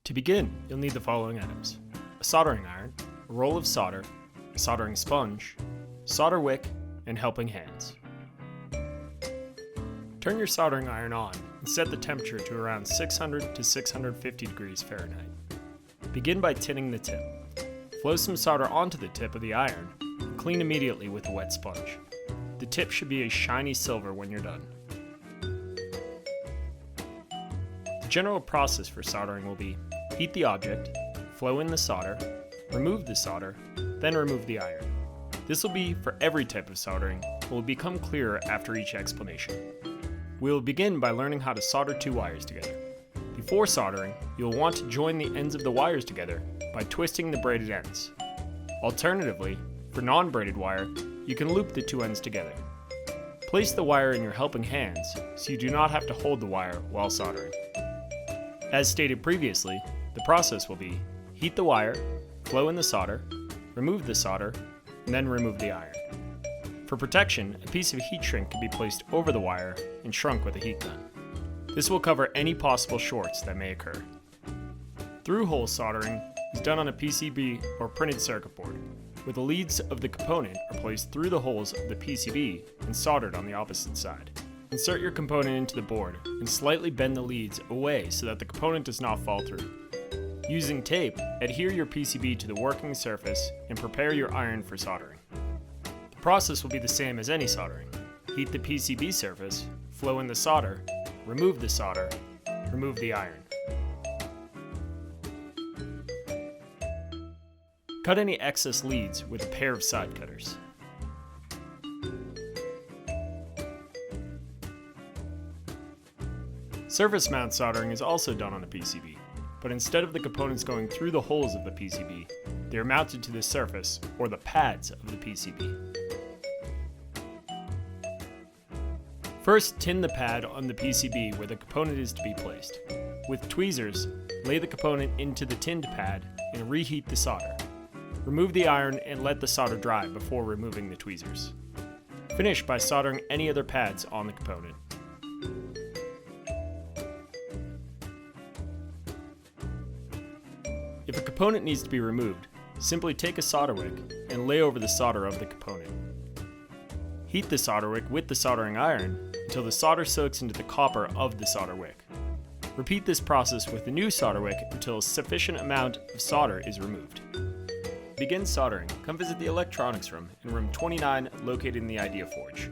To begin, you'll need the following items: a soldering iron, a roll of solder, a soldering sponge, solder wick, and helping hands. Turn your soldering iron on and set the temperature to around 600 to 650 degrees Fahrenheit. Begin by tinning the tip. Flow some solder onto the tip of the iron and clean immediately with a wet sponge. The tip should be a shiny silver when you're done. The general process for soldering will be: heat the object, flow in the solder, remove the solder, then remove the iron. This will be for every type of soldering, but will become clearer after each explanation. We will begin by learning how to solder two wires together. Before soldering, you will want to join the ends of the wires together by twisting the braided ends. Alternatively, for non-braided wire, you can loop the two ends together. Place the wire in your helping hands so you do not have to hold the wire while soldering. As stated previously, the process will be: heat the wire, flow in the solder, remove the solder, and then remove the iron. For protection, a piece of heat shrink can be placed over the wire and shrunk with a heat gun. This will cover any possible shorts that may occur. Through-hole soldering is done on a PCB or printed circuit board, where the leads of the component are placed through the holes of the PCB and soldered on the opposite side. Insert your component into the board and slightly bend the leads away so that the component does not fall through. Using tape, adhere your PCB to the working surface and prepare your iron for soldering. The process will be the same as any soldering. Heat the PCB surface, flow in the solder, remove the solder, remove the iron. Cut any excess leads with a pair of side cutters. Surface mount soldering is also done on a PCB, but instead of the components going through the holes of the PCB, they are mounted to the surface, or the pads of the PCB. First, tin the pad on the PCB where the component is to be placed. With tweezers, lay the component into the tinned pad and reheat the solder. Remove the iron and let the solder dry before removing the tweezers. Finish by soldering any other pads on the component. If a component needs to be removed, simply take a solder wick and lay over the solder of the component. Heat the solder wick with the soldering iron until the solder soaks into the copper of the solder wick. Repeat this process with the new solder wick until a sufficient amount of solder is removed. To begin soldering, come visit the electronics room in room 29 located in the Idea Forge.